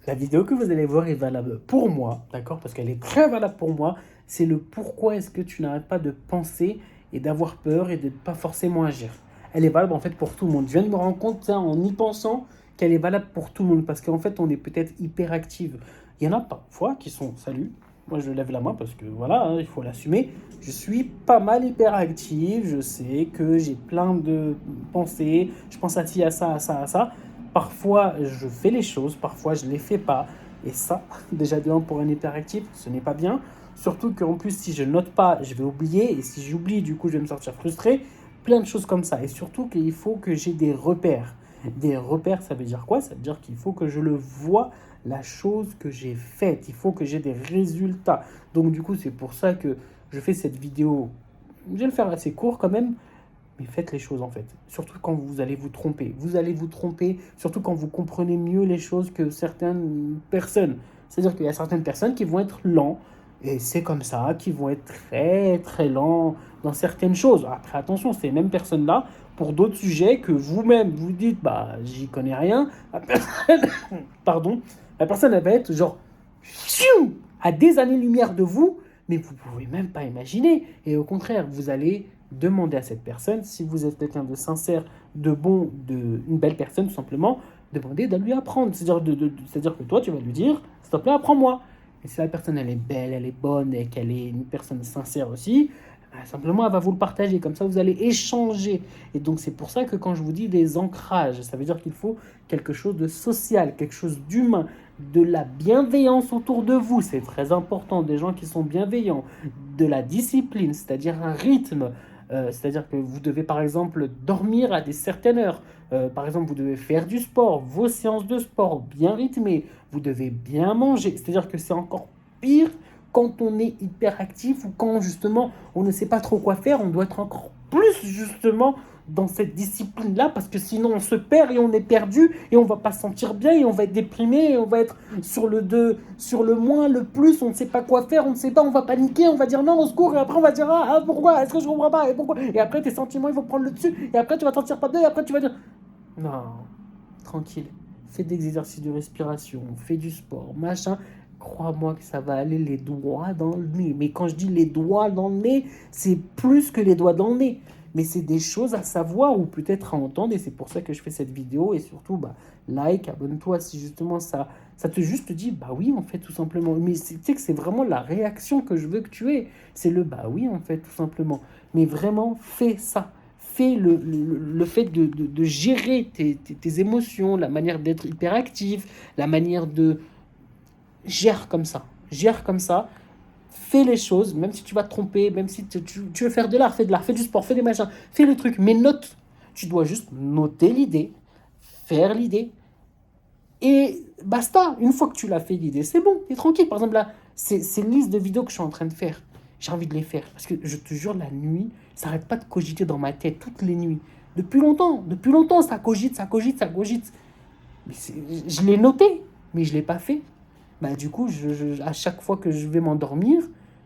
La vidéo que vous allez voir est valable pour moi, d'accord? Parce qu'elle est très valable pour moi. C'est le pourquoi est-ce que tu n'arrêtes pas de penser et d'avoir peur et de ne pas forcément agir. Elle est valable en fait pour tout le monde. Je viens de me rendre compte, ça, en y pensant, qu'elle est valable pour tout le monde. Parce qu'en fait, on est peut-être hyperactive. Il y en a parfois qui sont, salut, moi je lève la main parce que voilà, hein, il faut l'assumer. Je suis pas mal hyperactive. Je sais que j'ai plein de pensées. Je pense à ci, à ça, à ça, à ça. Parfois, je fais les choses, parfois, je ne les fais pas. Et ça, déjà de un, pour un hyperactif, ce n'est pas bien. Surtout qu'en plus, si je note pas, je vais oublier. Et si j'oublie, du coup, je vais me sentir frustré. Plein de choses comme ça. Et surtout qu'il faut que j'ai des repères. Des repères, ça veut dire quoi? Ça veut dire qu'il faut que je le vois, la chose que j'ai faite. Il faut que j'ai des résultats. Donc, du coup, c'est pour ça que je fais cette vidéo. Je vais le faire assez court quand même, mais faites les choses en fait. Surtout quand vous allez vous tromper. Vous allez vous tromper, surtout quand vous comprenez mieux les choses que certaines personnes. C'est-à-dire qu'il y a certaines personnes qui vont être lents, et c'est comme ça, qui vont être très très lents dans certaines choses. Après, attention, ces mêmes personnes-là, pour d'autres sujets que vous-même vous dites, bah, j'y connais rien, la personne, pardon, la personne, elle va être genre, à des années-lumière de vous, mais vous ne pouvez même pas imaginer. Et au contraire, vous allez demander à cette personne, si vous êtes quelqu'un de sincère, de bon, une belle personne tout simplement, demandez de lui apprendre. C'est-à-dire que toi, tu vas lui dire, s'il te plaît, apprends-moi. Et si la personne, elle est belle, elle est bonne et qu'elle est une personne sincère aussi, simplement, elle va vous le partager. Comme ça, vous allez échanger. Et donc, c'est pour ça que quand je vous dis des ancrages, ça veut dire qu'il faut quelque chose de social, quelque chose d'humain, de la bienveillance autour de vous. C'est très important, des gens qui sont bienveillants, de la discipline, c'est-à-dire un rythme. C'est-à-dire que vous devez par exemple dormir à des certaines heures. Par exemple, vous devez faire du sport, vos séances de sport bien rythmées. Vous devez bien manger. C'est-à-dire que c'est encore pire quand on est hyperactif ou quand justement on ne sait pas trop quoi faire. On doit être encore plus justement dans cette discipline-là parce que sinon on se perd et on est perdu et on va pas se sentir bien et on va être déprimé et on va être sur le 2, sur le moins, le plus, on ne sait pas quoi faire, on ne sait pas, on va paniquer, on va dire non, au secours et après on va dire pourquoi, est-ce que je comprends pas et pourquoi et après tes sentiments ils vont prendre le dessus et après tu vas t'en sentir pas bien et après tu vas dire non, tranquille, fais des exercices de respiration, fais du sport, machin. Crois-moi que ça va aller les doigts dans le nez. Mais quand je dis les doigts dans le nez, c'est plus que les doigts dans le nez. Mais c'est des choses à savoir ou peut-être à entendre. Et c'est pour ça que je fais cette vidéo. Et surtout, bah, like, abonne-toi si justement ça te juste dit, bah oui, en fait, tout simplement. Mais tu sais que c'est vraiment la réaction que je veux que tu aies. C'est le bah oui, en fait, tout simplement. Mais vraiment, fais ça. Fais le fait de gérer tes émotions, la manière d'être hyperactif, la manière de, gère comme ça. Gère comme ça. Fais les choses, même si tu vas te tromper, même si tu veux faire de l'art, fais de l'art, fais du sport, fais des machins, fais le truc, mais note. Tu dois juste noter l'idée, faire l'idée, et basta. Une fois que tu l'as fait l'idée, c'est bon, t'es tranquille. Par exemple, là, c'est une liste de vidéos que je suis en train de faire. J'ai envie de les faire, parce que je te jure, la nuit, ça n'arrête pas de cogiter dans ma tête, toutes les nuits. Depuis longtemps, ça cogite, ça cogite, ça cogite. Mais je l'ai noté, mais je ne l'ai pas fait. Bah, du coup, à chaque fois que je vais m'endormir,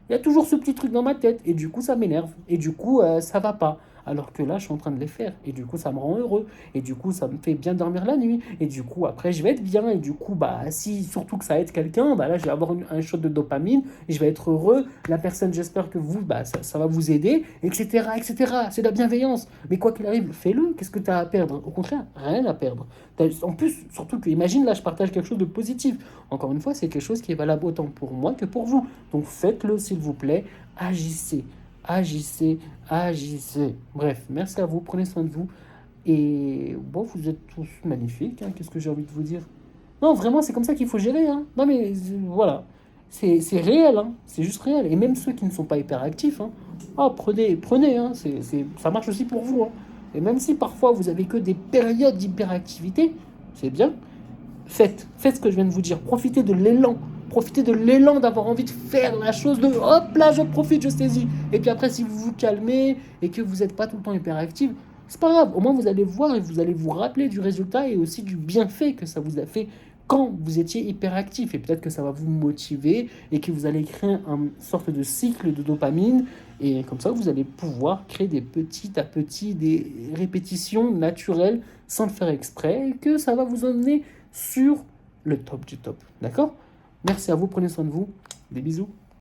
il y a toujours ce petit truc dans ma tête. Et du coup, ça m'énerve. Et du coup, ça va pas. Alors que là, je suis en train de les faire. Et du coup, ça me rend heureux. Et du coup, ça me fait bien dormir la nuit. Et du coup, après, je vais être bien. Et du coup, bah, si surtout que ça aide quelqu'un, bah là, je vais avoir un shot de dopamine. Et je vais être heureux. La personne, j'espère que vous, bah, ça va vous aider, etc., etc. C'est de la bienveillance. Mais quoi qu'il arrive, fais-le. Qu'est-ce que tu as à perdre? Au contraire, rien à perdre. En plus, surtout que, imagine, là, je partage quelque chose de positif. Encore une fois, c'est quelque chose qui est valable autant pour moi que pour vous. Donc faites-le, s'il vous plaît. Agissez, agissez, agissez. Bref, merci à vous. Prenez soin de vous. Et bon, vous êtes tous magnifiques. Hein, qu'est-ce que j'ai envie de vous dire? Non, vraiment, c'est comme ça qu'il faut gérer. Hein. Non, mais voilà. C'est réel. Hein. C'est juste réel. Et même ceux qui ne sont pas hyperactifs, hein, prenez. Hein. Ça marche aussi pour vous. Hein. Et même si parfois vous avez que des périodes d'hyperactivité, c'est bien. Faites ce que je viens de vous dire. Profitez de l'élan. Profitez de l'élan d'avoir envie de faire la chose, de hop là, je profite, je saisis. Et puis après, si vous vous calmez et que vous n'êtes pas tout le temps hyperactif, c'est pas grave. Au moins, vous allez voir et vous allez vous rappeler du résultat et aussi du bienfait que ça vous a fait quand vous étiez hyperactif. Et peut-être que ça va vous motiver et que vous allez créer une sorte de cycle de dopamine. Et comme ça, vous allez pouvoir créer petit à petit des répétitions naturelles sans le faire exprès et que ça va vous emmener sur le top du top. D'accord? Merci à vous, prenez soin de vous. Des bisous.